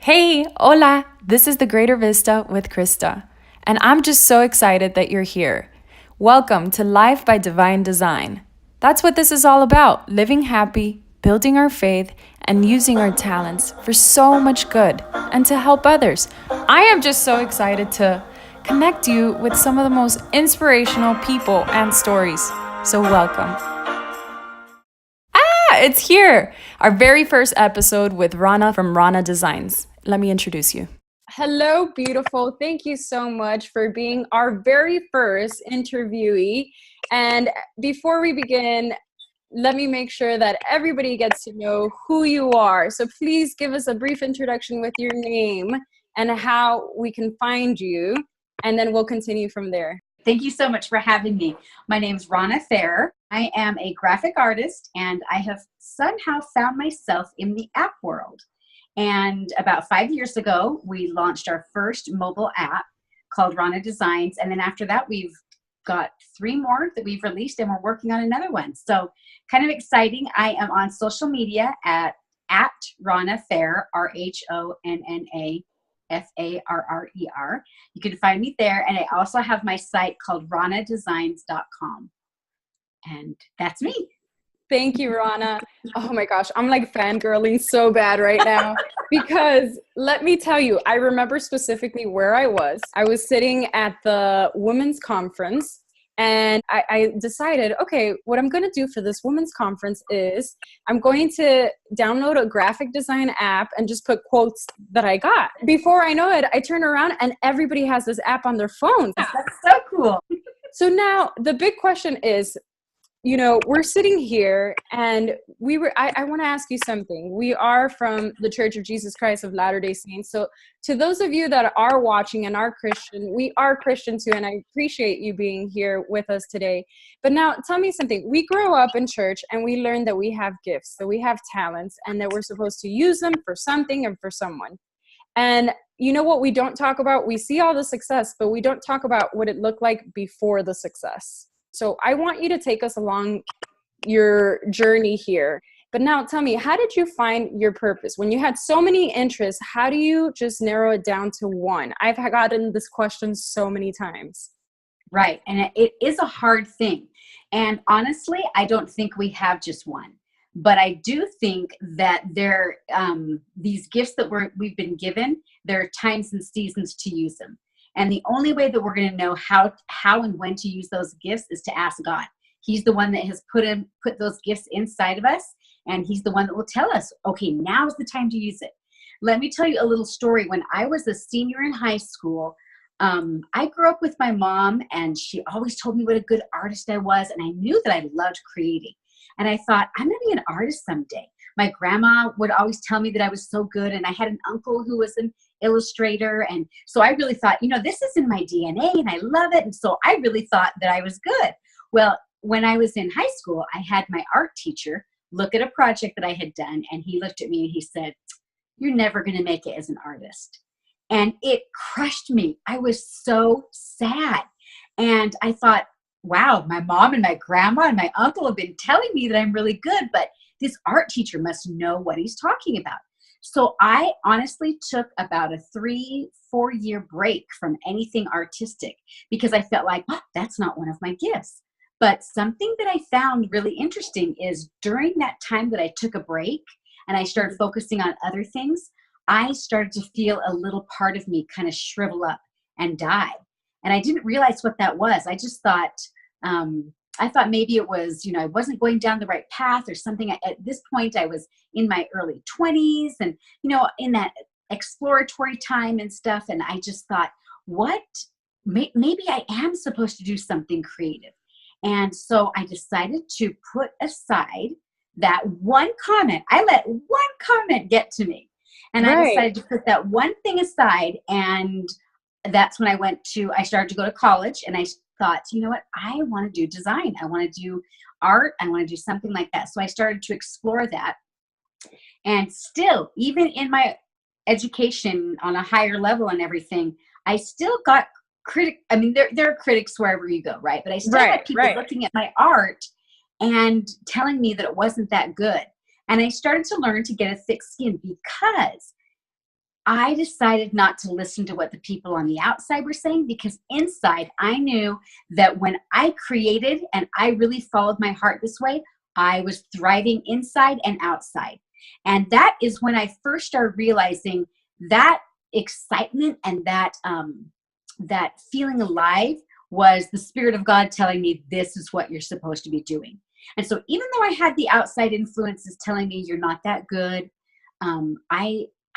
Hey, hola! This is the Greater Vista with Krysta, and I'm just so excited that you're here. Welcome to Life by Divine Design. That's what this is all about, living happy, building our faith, and using our talents for so much good and to help others. I am just so excited to connect you with some of the most inspirational people and stories. So welcome. It's here. Our very first episode with Rhonna from Rhonna Designs. Let me introduce you. Hello, beautiful. Thank you so much for being our very first interviewee. And before we begin, let me make sure that everybody gets to know who you are. So please give us a brief introduction with your name and how we can find you, and then we'll continue from there. Thank you so much for having me. My name is Rhonna Farrer. I am a graphic artist, and I have somehow found myself in the app world. And about 5 years ago, we launched our first mobile app called Rhonna Designs. And then after that, we've got 3 more that we've released, and we're working on another one. So kind of exciting. I am on social media at Rhonna Farrer, RHONNA. Farrer. You can find me there. And I also have my site called rhonnadesigns.com. And that's me. Thank you, Rhonna. Oh my gosh, I'm like fangirling so bad right now because let me tell you, I remember specifically where I was. I was sitting at the women's conference, and I decided, okay, what I'm going to do for this women's conference is I'm going to download a graphic design app and just put quotes that I got. Before I know it, I turn around and everybody has this app on their phones. That's so cool. So now the big question is, we're sitting here and I want to ask you something. We are from the Church of Jesus Christ of Latter-day Saints. So to those of you that are watching and are Christian, we are Christian too. And I appreciate you being here with us today. But now tell me something. We grow up in church and we learn that we have gifts, that we have talents, and that we're supposed to use them for something and for someone. And you know what we don't talk about? We see all the success, but we don't talk about what it looked like before the success. So I want you to take us along your journey here. But now tell me, how did you find your purpose? When you had so many interests, how do you just narrow it down to one? I've gotten this question so many times. Right. And it is a hard thing. And honestly, I don't think we have just one. But I do think that these gifts that we've been given, there are times and seasons to use them. And the only way that we're going to know how and when to use those gifts is to ask God. He's the one that has put those gifts inside of us, and he's the one that will tell us, okay, now's the time to use it. Let me tell you a little story. When I was a senior in high school, I grew up with my mom, and she always told me what a good artist I was, and I knew that I loved creating. And I thought, I'm going to be an artist someday. My grandma would always tell me that I was so good, and I had an uncle who was an illustrator, and so I really thought, this is in my DNA, and I love it, and so I really thought that I was good. Well, when I was in high school, I had my art teacher look at a project that I had done, and he looked at me and he said, "You're never going to make it as an artist." And it crushed me. I was so sad, and I thought, wow, my mom and my grandma and my uncle have been telling me that I'm really good, but this art teacher must know what he's talking about. So I honestly took about a 3-4 year break from anything artistic because I felt like, that's not one of my gifts. But something that I found really interesting is during that time that I took a break and I started focusing on other things, I started to feel a little part of me kind of shrivel up and die. And I didn't realize what that was. I just thought, I thought maybe it was, I wasn't going down the right path or something. At this point, I was in my early 20s and, in that exploratory time and stuff. And I just thought, maybe I am supposed to do something creative. And so I decided to put aside that one comment. I let one comment get to me. And I decided to put that one thing aside. And that's when I started to go to college, and I thought, you know what, I want to do design. I want to do art. I want to do something like that. So I started to explore that. And still, even in my education on a higher level and everything, I still got there are critics wherever you go, right? But I still got people looking at my art and telling me that it wasn't that good. And I started to learn to get a thick skin because I decided not to listen to what the people on the outside were saying, because inside I knew that when I created and I really followed my heart this way, I was thriving inside and outside. And that is when I first started realizing that excitement and that feeling alive was the Spirit of God telling me, this is what you're supposed to be doing. And so even though I had the outside influences telling me you're not that good,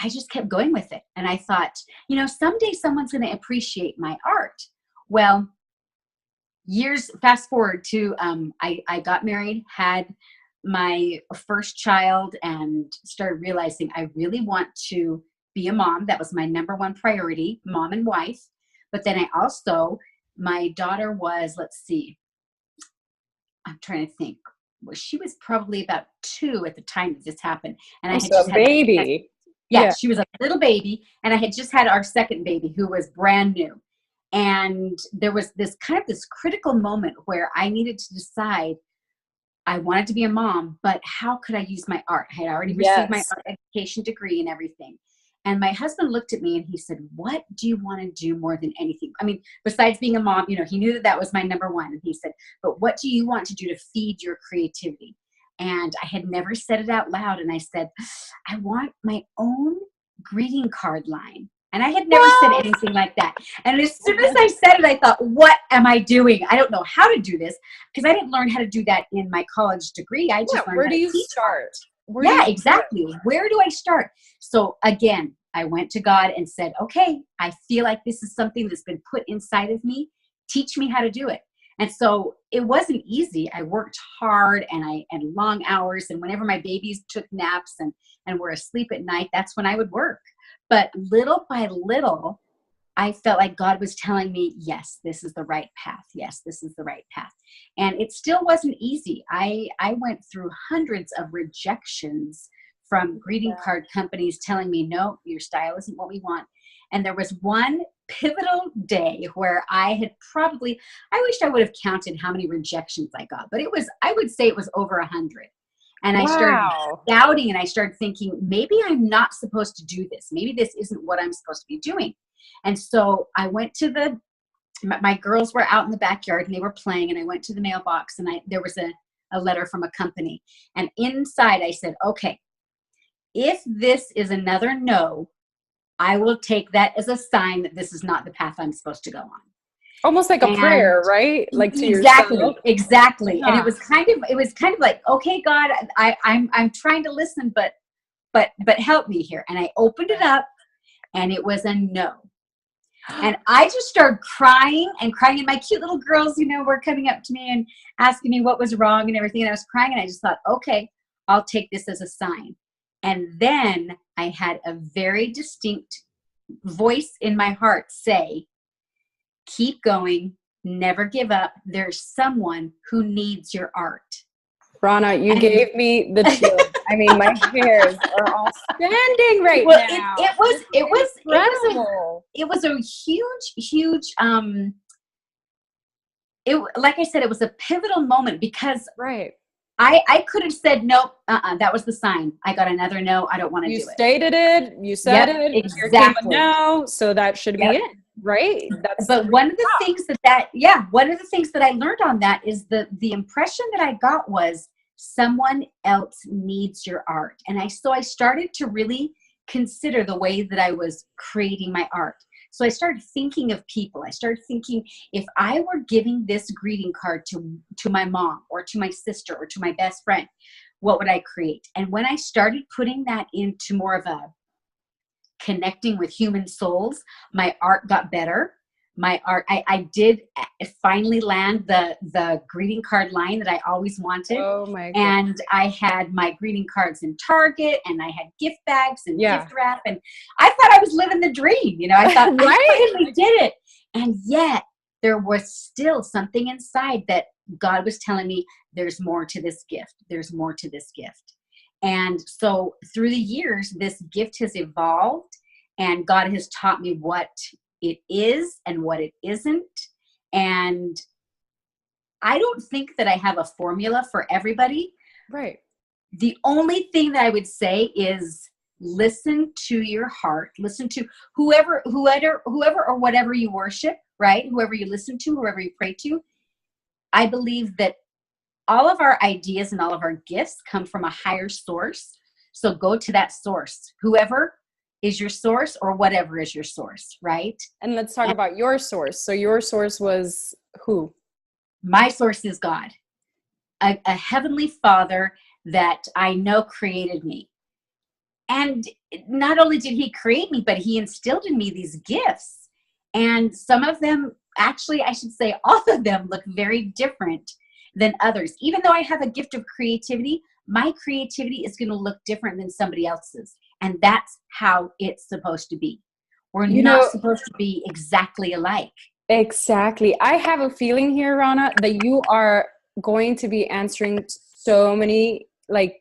I just kept going with it. And I thought, someday someone's going to appreciate my art. Well, years fast forward to, I got married, had my first child, and started realizing I really want to be a mom. That was my number one priority, mom and wife. But then my daughter was, let's see, I'm trying to think. Well, she was probably about 2 at the time that this happened. And I had just a baby. Yeah, she was a little baby. And I had just had our second baby, who was brand new. And there was this critical moment where I needed to decide, I wanted to be a mom, but how could I use my art? I had already received my art education degree and everything. And my husband looked at me and he said, what do you want to do more than anything? I mean, besides being a mom, he knew that was my number one. And he said, but what do you want to do to feed your creativity? And I had never said it out loud. And I said, I want my own greeting card line. And I had never said anything like that. And as soon as I said it, I thought, what am I doing? I don't know how to do this, because I didn't learn how to do that in my college degree. I just learned where do you start? Exactly. Where do I start? So again, I went to God and said, okay, I feel like this is something that's been put inside of me. Teach me how to do it. And so it wasn't easy. I worked hard and long hours. And whenever my babies took naps and were asleep at night, that's when I would work. But little by little, I felt like God was telling me, yes, this is the right path. Yes, this is the right path. And it still wasn't easy. I went through hundreds of rejections from greeting card companies telling me, no, your style isn't what we want. And there was one pivotal day where I wish I would have counted how many rejections I got, but I would say it was over 100. And I started doubting, and I started thinking, maybe I'm not supposed to do this. Maybe this isn't what I'm supposed to be doing. And so I went to my girls were out in the backyard and they were playing, and I went to the mailbox, and there was a letter from a company. And inside I said, okay, if this is another no, I will take that as a sign that this is not the path I'm supposed to go on. Almost like a prayer, right? Like to yourself. Exactly. Yeah. And it was kind of like, okay, God, I'm trying to listen, but help me here. And I opened it up, and it was a no. And I just started crying. And my cute little girls, were coming up to me and asking me what was wrong and everything. And I was crying, and I just thought, okay, I'll take this as a sign. And then I had a very distinct voice in my heart say, keep going, never give up. There's someone who needs your art. Rhonna, you gave me the chills. I mean, my hairs are all standing right now. It was a huge, like I said, it was a pivotal moment, because I could have said, nope, that was the sign. I got another no. I don't want to do it. You stated it. You said it. Exactly. Here came a no. So that should be it, right? But one of the things one of the things that I learned on that is the impression that I got was someone else needs your art. And so I started to really consider the way that I was creating my art. So I started thinking of people. I started thinking, if I were giving this greeting card to my mom or to my sister or to my best friend, what would I create? And when I started putting that into more of a connecting with human souls, my art got better. My art, I did finally land the greeting card line that I always wanted. Oh my God. And I had my greeting cards in Target, and I had gift bags and gift wrap, and I thought I was living the dream. I thought I finally did it. And yet there was still something inside that God was telling me, there's more to this gift. There's more to this gift. And so through the years, this gift has evolved, and God has taught me what it is and what it isn't. And I don't think that I have a formula for everybody. Right. The only thing that I would say is listen to your heart, listen to whoever or whatever you worship, right? Whoever you listen to, whoever you pray to. I believe that all of our ideas and all of our gifts come from a higher source. So go to that source, whoever is your source or whatever is your source, right? And let's talk about your source. So your source was who? My source is God, a heavenly Father that I know created me. And not only did he create me, but he instilled in me these gifts. And some of them, actually, I should say all of them look very different than others. Even though I have a gift of creativity, my creativity is going to look different than somebody else's. And that's how it's supposed to be. We're not supposed to be exactly alike. Exactly. I have a feeling here, Rhonna, that you are going to be answering so many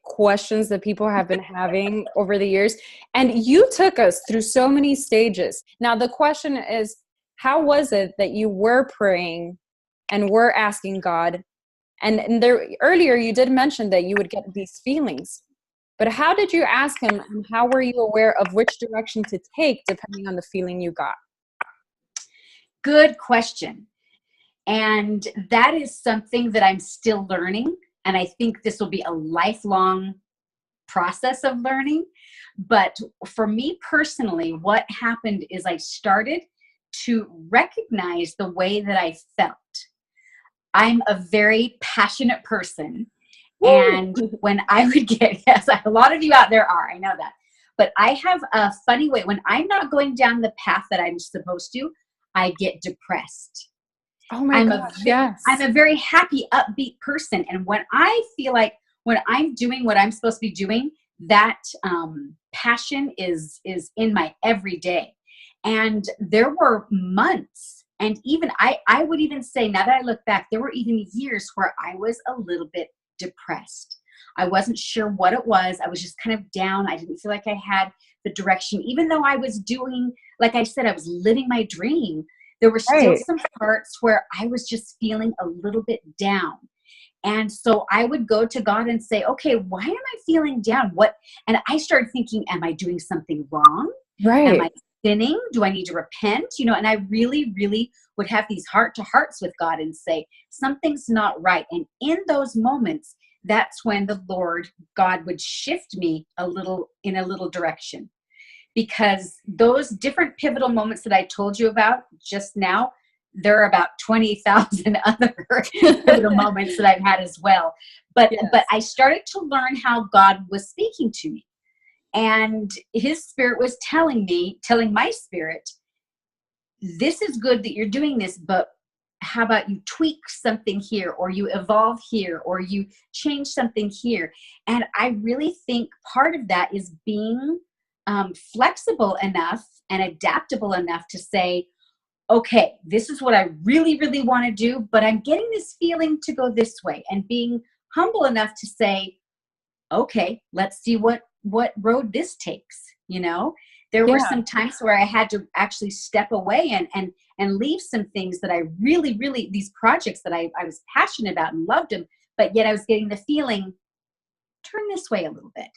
questions that people have been having over the years. And you took us through so many stages. Now, the question is, how was it that you were praying and were asking God? And there, earlier you did mention that you would get these feelings. But how did you ask him, and how were you aware of which direction to take depending on the feeling you got? Good question. And that is something that I'm still learning. And I think this will be a lifelong process of learning. But for me personally, what happened is I started to recognize the way that I felt. I'm a very passionate person. Woo! And when I would get, yes, a lot of you out there are, I know that. But I have a funny way. When I'm not going down the path that I'm supposed to, I get depressed. Oh my gosh, yes. I'm a very happy, upbeat person. And when I feel like when I'm doing what I'm supposed to be doing, that passion is in my everyday. And there were months, and even I would even say, now that I look back, there were even years where I was a little bit depressed. I wasn't sure what it was. I was just kind of down. I didn't feel like I had the direction, even though I was doing, like I said, I was living my dream. There were still some parts where I was just feeling a little bit down. And so I would go to God and say, okay, why am I feeling down? And I started thinking, am I doing something wrong? Right. Am I sinning? Do I need to repent? And I really, really would have these heart-to-hearts with God and say, something's not right. And in those moments, that's when the Lord, God, would shift me in a little direction. Because those different pivotal moments that I told you about just now, there are about 20,000 other pivotal moments that I've had as well. But I started to learn how God was speaking to me. And his spirit was telling my spirit, this is good that you're doing this, but how about you tweak something here, or you evolve here, or you change something here? And I really think part of that is being flexible enough and adaptable enough to say, okay, this is what I really, really want to do, but I'm getting this feeling to go this way, and being humble enough to say, okay, let's see what road this takes. There were some times where I had to actually step away and leave some things that I really, really, these projects that I was passionate about and loved them, but yet I was getting the feeling, turn this way a little bit.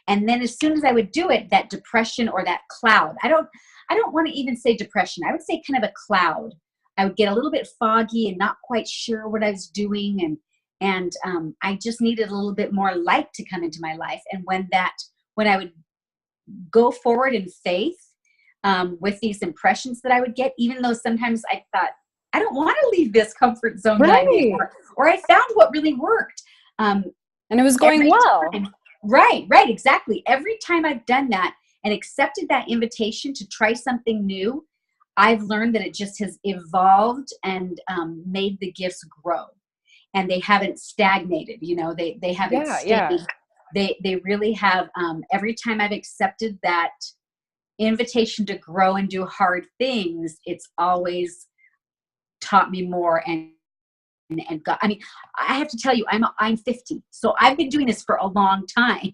And then as soon as I would do it, that depression or that cloud, I don't want to even say depression. I would say kind of a cloud. I would get a little bit foggy and not quite sure what I was doing. And I just needed a little bit more light to come into my life. And when I would go forward in faith with these impressions that I would get, even though sometimes I thought, I don't want to leave this comfort zone that I'm in, or I found what really worked. And it was going well. Right, exactly. Every time I've done that and accepted that invitation to try something new, I've learned that it just has evolved and made the gifts grow. And they haven't stagnated, they haven't stayed. Yeah. They really have. Every time I've accepted that invitation to grow and do hard things, it's always taught me more and God. I mean, I have to tell you, I'm 50, so I've been doing this for a long time.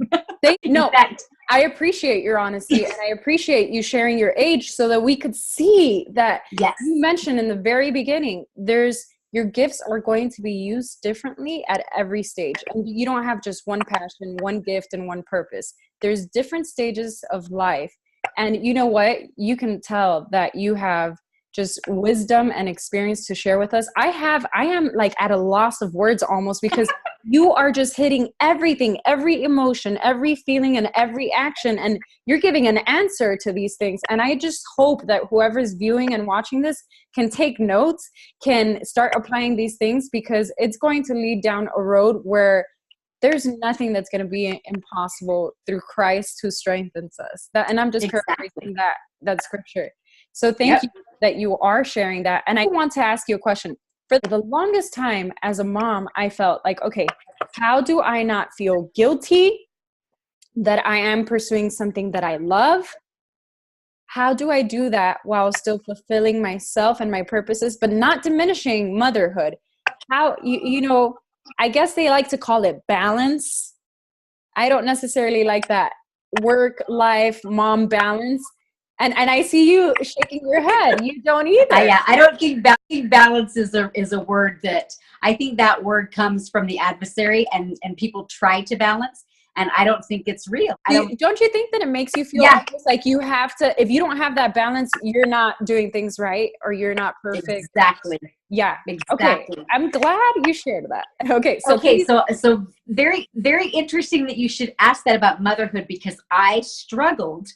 I appreciate your honesty, and I appreciate you sharing your age so that we could see that. Yes. You mentioned in the very beginning, there's your gifts are going to be used differently at every stage. And you don't have just one passion, one gift, and one purpose. There's different stages of life. And you know what? You can tell that you have just wisdom and experience to share with us. I am like at a loss of words almost, because you are just hitting everything, every emotion, every feeling, and every action. And you're giving an answer to these things. And I just hope that whoever's viewing and watching this can take notes, can start applying these things, because it's going to lead down a road where there's nothing that's going to be impossible through Christ who strengthens us. And I'm just paraphrasing that scripture. So thank you that you are sharing that. And I want to ask you a question. For the longest time as a mom, I felt like, okay, how do I not feel guilty that I am pursuing something that I love? How do I do that while still fulfilling myself and my purposes, but not diminishing motherhood? How, you know, I guess they like to call it balance. I don't necessarily like that work-life mom balance. And I see you shaking your head. You don't either. I don't think balance is a word that, I think that word comes from the adversary, and people try to balance. And I don't think it's real. Don't you think that it makes you feel almost like you have to, if you don't have that balance, you're not doing things right, or you're not perfect? Exactly. Yeah. Exactly. Okay. I'm glad you shared that. Okay. So very, very interesting that you should ask that about motherhood, because I struggled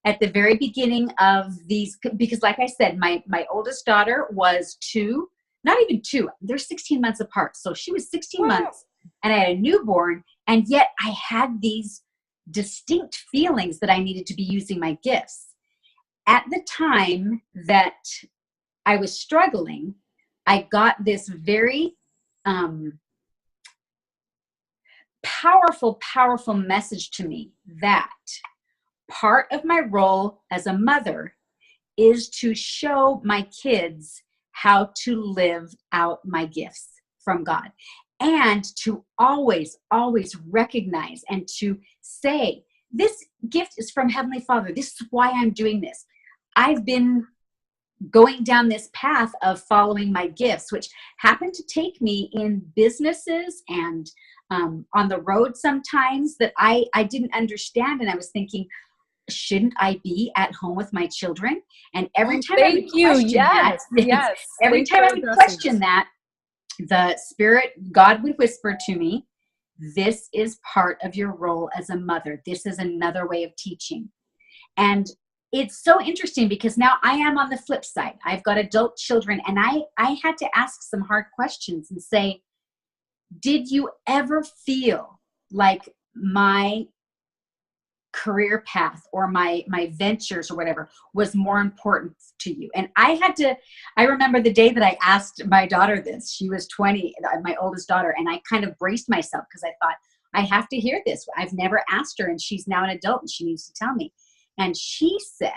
at the very beginning of these, because like I said, my oldest daughter was 2, not even 2, they're 16 months apart. So she was 16 months and I had a newborn, and yet I had these distinct feelings that I needed to be using my gifts. At the time that I was struggling, I got this very powerful message to me that part of my role as a mother is to show my kids how to live out my gifts from God, and to always recognize and to say, this gift is from Heavenly Father. This is why I'm doing this. I've been going down this path of following my gifts, which happened to take me in businesses and on the road sometimes that I didn't understand. And I was thinking, shouldn't I be at home with my children? And every time I would question that, the Spirit, God would whisper to me, this is part of your role as a mother. This is another way of teaching. And it's so interesting because now I am on the flip side. I've got adult children, and I had to ask some hard questions and say, did you ever feel like my career path or my ventures or whatever was more important to you? And I remember the day that I asked my daughter this. She was 20, my oldest daughter, and I kind of braced myself because I thought, I have to hear this. I've never asked her, and she's now an adult and she needs to tell me. And she said,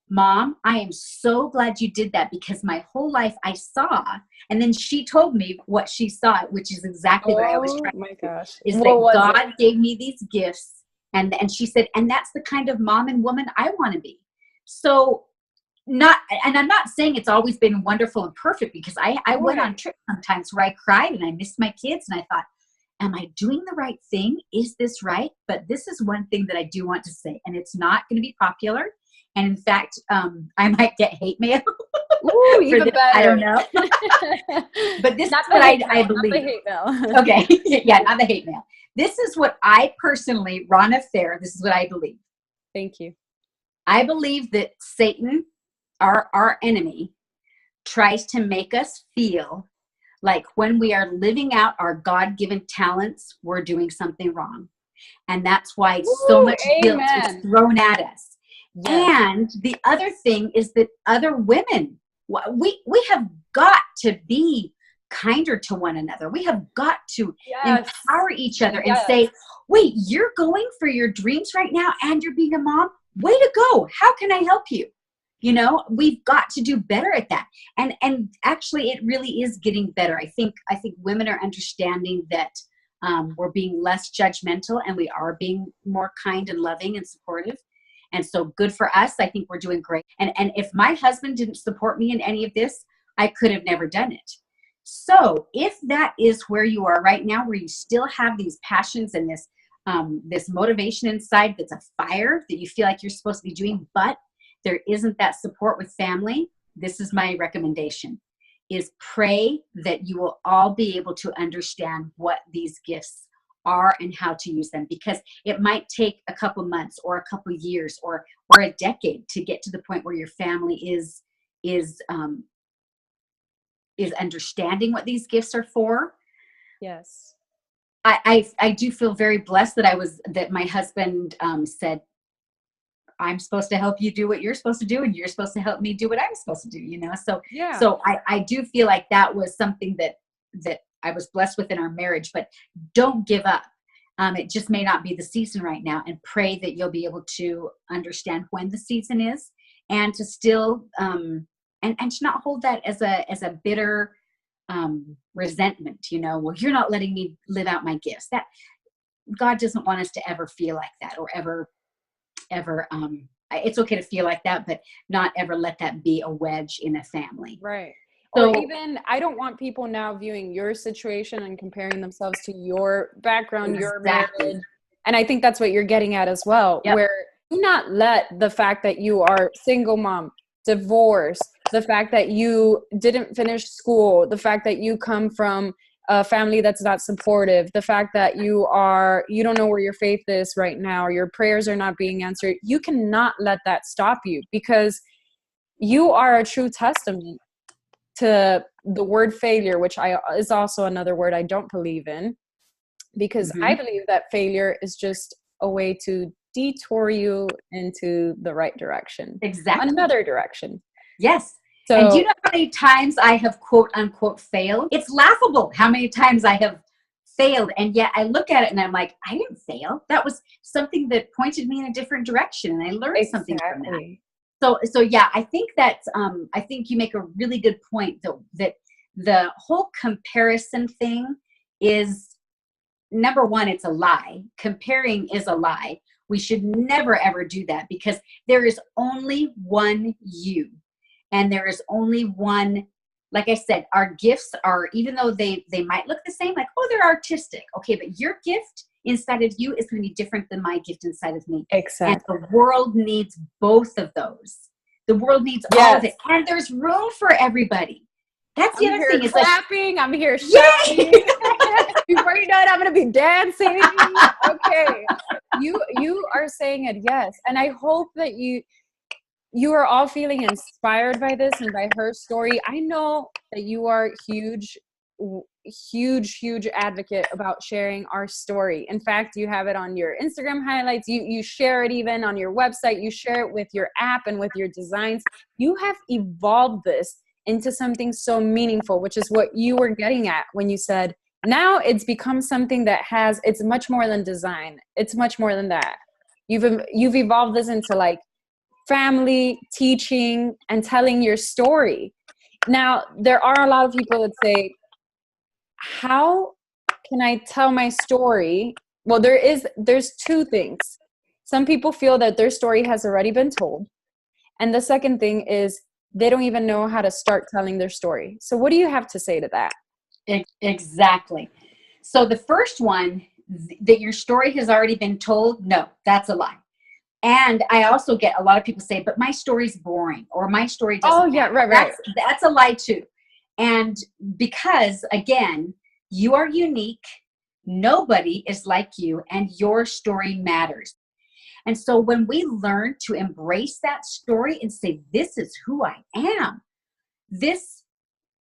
Mom, I am so glad you did that, because my whole life I saw. And then she told me what she saw, which is exactly what I was trying to do. Is that God gave me these gifts. And she said, and that's the kind of mom and woman I want to be. So I'm not saying it's always been wonderful and perfect, because I went on trips sometimes where I cried and I missed my kids. And I thought, am I doing the right thing? Is this right? But this is one thing that I do want to say, and it's not going to be popular. And in fact, I might get hate mail. Ooh, even better. I don't know. But this is what I believe. Not the hate mail. Okay. Yeah, not the hate mail. This is what I personally, Rhonna Farrer, this is what I believe. Thank you. I believe that Satan, our enemy, tries to make us feel like when we are living out our God-given talents, we're doing something wrong. And that's why so much guilt is thrown at us. Yes. And the other thing is that other women, we have got to be kinder to one another. We have got to empower each other and say, wait, you're going for your dreams right now and you're being a mom? Way to go. How can I help you? You know, we've got to do better at that. And actually it really is getting better. I think women are understanding that we're being less judgmental and we are being more kind and loving and supportive. And so good for us. I think we're doing great. And if my husband didn't support me in any of this, I could have never done it. So if that is where you are right now, where you still have these passions and this motivation inside, that's a fire that you feel like you're supposed to be doing, but there isn't that support with family, this is my recommendation, is pray that you will all be able to understand what these gifts are and how to use them, because it might take a couple months or a couple years or a decade to get to the point where your family is understanding what these gifts are for. Yes. I do feel very blessed that my husband said, I'm supposed to help you do what you're supposed to do, and you're supposed to help me do what I'm supposed to do, you know? So, Yeah. so I do feel like that was something that I was blessed with in our marriage, but don't give up. It just may not be the season right now, and pray that you'll be able to understand when the season is, and to still, and to not hold that as a bitter, resentment, you know, well, you're not letting me live out my gifts. That God doesn't want us to ever feel like that, or ever, it's okay to feel like that, but not ever let that be a wedge in a family. Right. So, or even, I don't want people now viewing your situation and comparing themselves to your background, your exactly. marriage. And I think that's what you're getting at as well, Yep. where do not let the fact that you are single mom, divorced, the fact that you didn't finish school, the fact that you come from a family that's not supportive, the fact that you don't know where your faith is right now, or your prayers are not being answered. You cannot let that stop you, because you are a true testament to the word failure, which is also another word I don't believe in, because I believe that failure is just a way to detour you into the right direction. Exactly. Another direction. Yes. So, and do you know how many times I have quote unquote failed? It's laughable how many times I have failed. And yet I look at it and I'm like, I didn't fail. That was something that pointed me in a different direction, and I learned something from that. So yeah, I think I think you make a really good point, though, that the whole comparison thing is, number one, it's a lie. Comparing is a lie. We should never, ever do that, because there is only one you. And there is only one, like I said, our gifts are, even though they might look the same, like, oh, they're artistic. Okay, but your gift inside of you is going to be different than my gift inside of me. exactly. And the world needs both of those. The world needs all of it. And there's room for everybody. That's the other thing. Is clapping. I'm here shouting. Before you know it, I'm going to be dancing. Okay. You are saying it, yes. And I hope that you are all feeling inspired by this and by her story. I know that you are huge advocate about sharing our story. In fact, you have it on your Instagram highlights. You share it even on your website. You share it with your app and with your designs. You have evolved this into something so meaningful, which is what you were getting at when you said, now it's become something that it's much more than design. It's much more than that. You've evolved this into like family, teaching, and telling your story. Now, there are a lot of people that say, how can I tell my story? Well, there's two things. Some people feel that their story has already been told. And the second thing is they don't even know how to start telling their story. So what do you have to say to that? Exactly. So the first one, that your story has already been told, no, that's a lie. And I also get a lot of people say, but my story's boring, or my story doesn't matter. Right. That's a lie too. And because, again, you are unique, nobody is like you, and your story matters. And so when we learn to embrace that story and say, this is who I am, this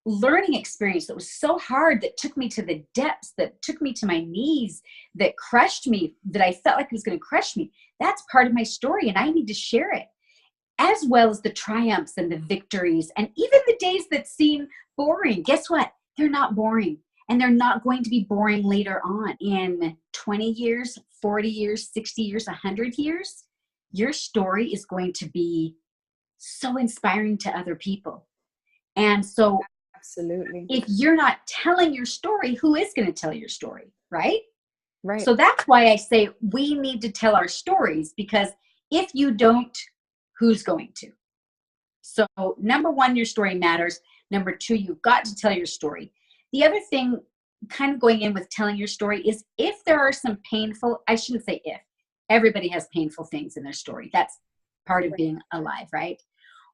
learning experience that was so hard, that took me to the depths, that took me to my knees, that crushed me, that I felt like it was going to crush me, that's part of my story, and I need to share it, as well as the triumphs and the victories, and even the days that seem boring. Guess what? They're not boring, and they're not going to be boring later on. In 20 years, 40 years, 60 years, 100 years, your story is going to be so inspiring to other people. And so, absolutely, if you're not telling your story, who is going to tell your story, right? Right. So that's why I say we need to tell our stories, because if you don't, who's going to? So number one, your story matters. Number two, you've got to tell your story. The other thing, kind of going in with telling your story, is if there are some painful, I shouldn't say if, everybody has painful things in their story. That's part of being alive, right?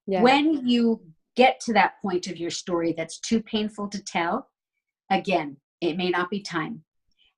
Yeah. When you get to that point of your story that's too painful to tell, again, it may not be time,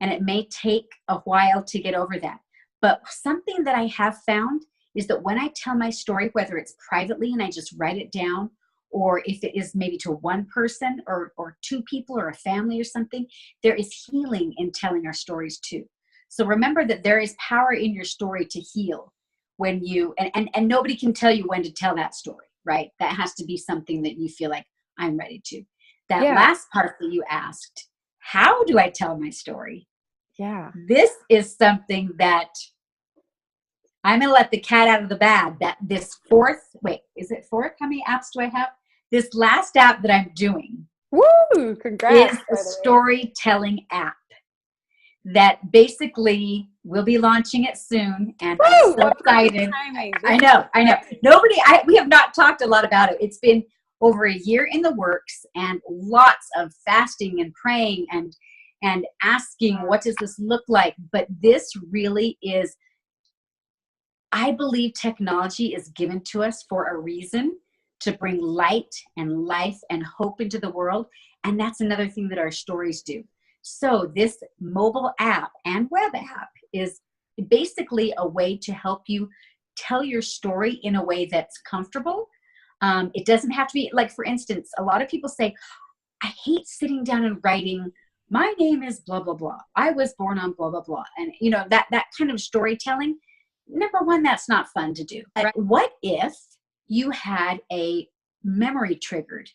and it may take a while to get over that. But something that I have found is that when I tell my story, whether it's privately and I just write it down, or if it is maybe to one person or two people or a family or something, there is healing in telling our stories too. So remember that there is power in your story to heal when you, and nobody can tell you when to tell that story, right? That has to be something that you feel like, I'm ready to. That last part that you asked, how do I tell my story? Yeah. This is something that I'm going to let the cat out of the bag. That this is it fourth? How many apps do I have? This last app that I'm doing Congrats, is a storytelling app that basically we'll be launching it soon. And I'm so excited. I know. We have not talked a lot about it. It's been over a year in the works, and lots of fasting and praying and asking, what does this look like? But this really is, I believe technology is given to us for a reason, to bring light and life and hope into the world. And that's another thing that our stories do. So this mobile app and web app is basically a way to help you tell your story in a way that's comfortable. It doesn't have to be, like, for instance, a lot of people say, I hate sitting down and writing, my name is blah, blah, blah. I was born on blah, blah, blah. And, you know, that kind of storytelling, number one, that's not fun to do. Right. What if you had a memory triggered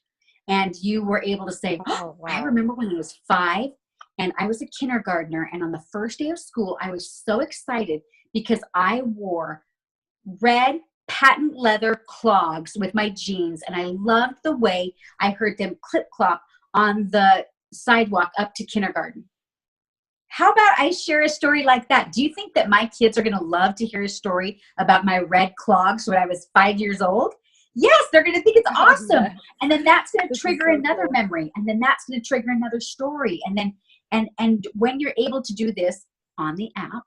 and you were able to say, I remember when I was 5 and I was a kindergartner, and on the first day of school, I was so excited because I wore red patent leather clogs with my jeans, and I loved the way I heard them clip-clop on the sidewalk up to kindergarten. How about I share a story like that? Do you think that my kids are going to love to hear a story about my red clogs when I was 5 years old? Yes, they're going to think it's awesome. Yeah. And then that's going to trigger another memory, and then that's going to trigger another story. And then and when you're able to do this on the app,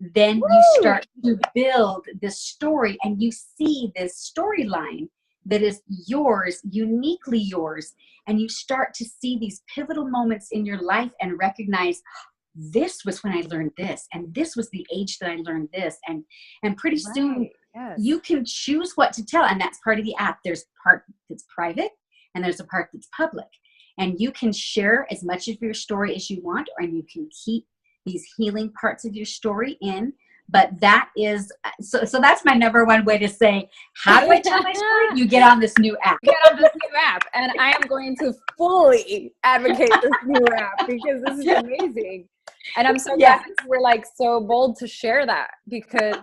then you start to build this story, and you see this storyline that is yours, uniquely yours. And you start to see these pivotal moments in your life and recognize, this was when I learned this, and this was the age that I learned this. And pretty soon you can choose what to tell. And that's part of the app. There's a part that's private and there's a part that's public. And you can share as much of your story as you want, or you can keep these healing parts of your story in. But that is, so that's my number one way to say, how do I tell my story? You get on this new app. Get on this new app. And I am going to fully advocate this new app because this is amazing. And I'm so glad we're like so bold to share that, because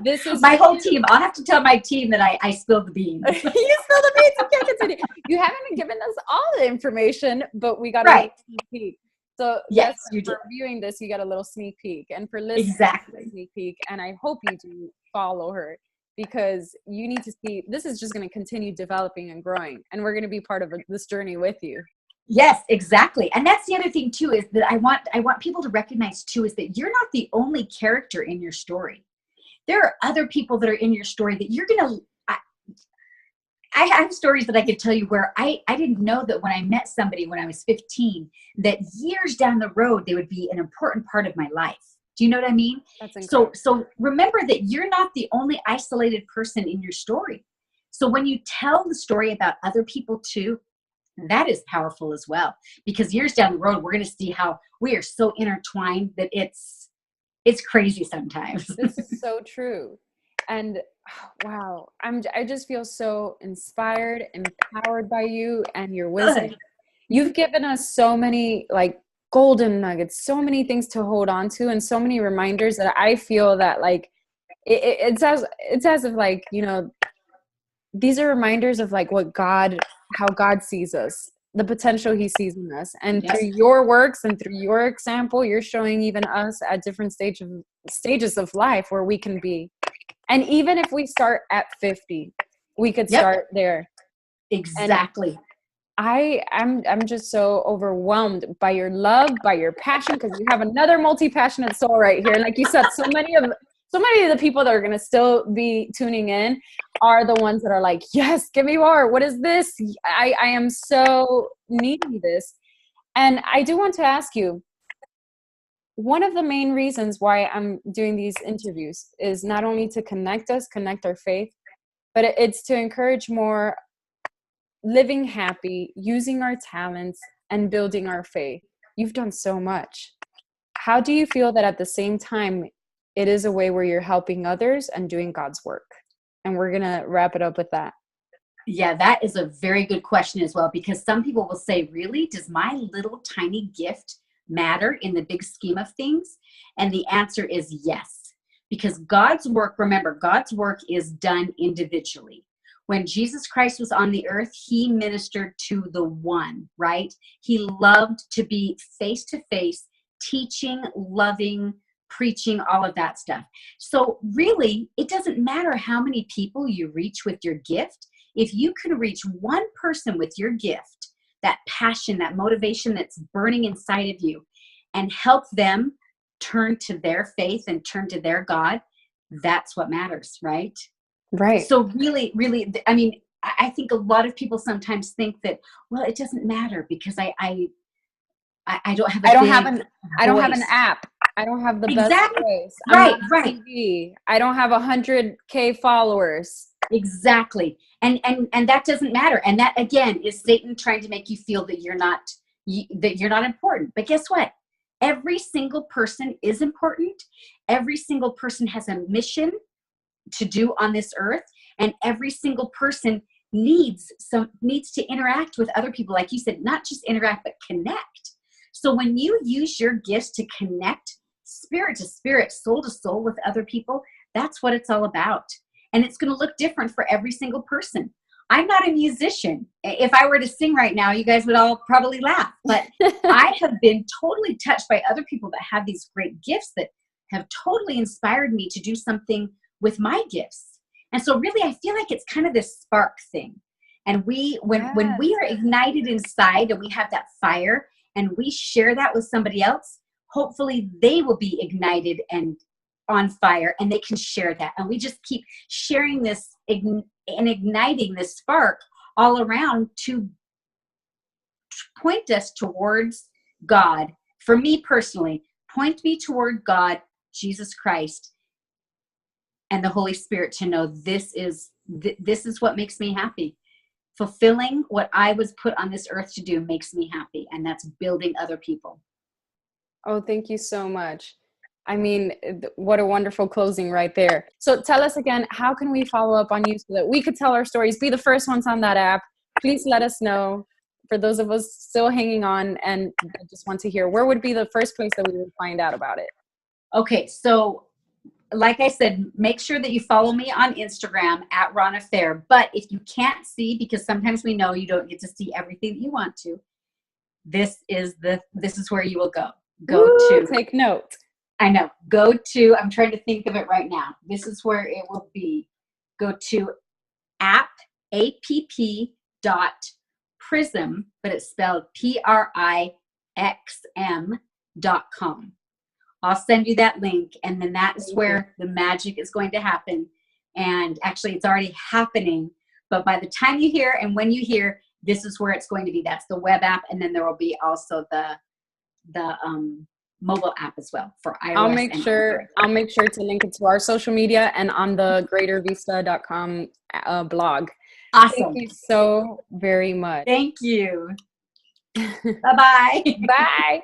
this is my whole team. I'll have to tell my team that I spilled the beans. You spilled the beans. You can't continue. You haven't been giving us all the information, but we got a little sneak peek. So yes, you for viewing this, you got a little sneak peek, and for listening, a sneak peek. And I hope you do follow her, because you need to see, this is just going to continue developing and growing, and we're going to be part of this journey with you. Yes, exactly. And that's the other thing too, is that I want people to recognize too, is that you're not the only character in your story. There are other people that are in your story that you're going to, I have stories that I could tell you where I didn't know that when I met somebody when I was 15, that years down the road, they would be an important part of my life. Do you know what I mean? That's incredible. So remember that you're not the only isolated person in your story. So when you tell the story about other people too, that is powerful as well, because years down the road, we're going to see how we are so intertwined that it's crazy sometimes. This is so true. And wow, I just feel so inspired, empowered by you and your wisdom. Good. You've given us so many like golden nuggets, so many things to hold on to, and so many reminders that I feel that like it's as if like, you know, these are reminders of like how God sees us, the potential he sees in us. And through your works and through your example, you're showing even us at different stages of life where we can be. And even if we start at 50, we could start there. Exactly. I'm just so overwhelmed by your love, by your passion, because you have another multi-passionate soul right here. Like you said, so many of the people that are going to still be tuning in are the ones that are like, yes, give me more. What is this? I am so needing this. And I do want to ask you, one of the main reasons why I'm doing these interviews is not only to connect our faith, but it's to encourage more living happy, using our talents, and building our faith. You've done so much. How do you feel that at the same time, it is a way where you're helping others and doing God's work? And we're going to wrap it up with that. Yeah, that is a very good question as well, because some people will say, really, does my little tiny gift matter in the big scheme of things? And the answer is yes, because God's work, remember, God's work is done individually. When Jesus Christ was on the earth, he ministered to the one, right? He loved to be face to face, teaching, loving, preaching, all of that stuff. So really, it doesn't matter how many people you reach with your gift. If you can reach one person with your gift, that passion, that motivation that's burning inside of you, and help them turn to their faith and turn to their God, that's what matters, right? Right. So really, I mean, I think a lot of people sometimes think that, well, it doesn't matter because I don't have I don't have an app. I don't have the best voice. I'm not on TV. I don't have 100K followers. Exactly. And that doesn't matter. And that, again, is Satan trying to make you feel that you're not important. But guess what? Every single person is important. Every single person has a mission to do on this earth, and every single person needs to interact with other people, like you said, not just interact but connect. So when you use your gifts to connect spirit to spirit, soul to soul with other people, that's what it's all about. And it's going to look different for every single person. I'm not a musician. If I were to sing right now, you guys would all probably laugh, but I have been totally touched by other people that have these great gifts that have totally inspired me to do something with my gifts. And so really, I feel like it's kind of this spark thing. And when we are ignited inside and we have that fire and we share that with somebody else, hopefully they will be ignited and on fire and they can share that. And we just keep sharing this and igniting this spark all around to point us towards God. For me personally, point me toward God, Jesus Christ, and the Holy Spirit, to know this is what makes me happy. Fulfilling what I was put on this earth to do makes me happy, and that's building other people. Oh, thank you so much. I mean, what a wonderful closing right there. So tell us again, how can we follow up on you so that we could tell our stories, be the first ones on that app? Please let us know. For those of us still hanging on and just want to hear, where would be the first place that we would find out about it? Okay, so like I said, make sure that you follow me on Instagram at Rhonna Farrer. But if you can't see, because sometimes we know you don't get to see everything that you want to, this is where you will go. Take note. I know. I'm trying to think of it right now. This is where it will be. Go to app.prism, but it's spelled PRIXM.com. I'll send you that link, and then that is where the magic is going to happen. And actually, it's already happening. But by the time you hear and when you hear, this is where it's going to be. That's the web app, and then there will be also the mobile app as well for iOS. I'll make sure to link it to our social media and on the greatervista.com blog. Awesome. Thank you so very much. Thank you. Bye-bye. Bye.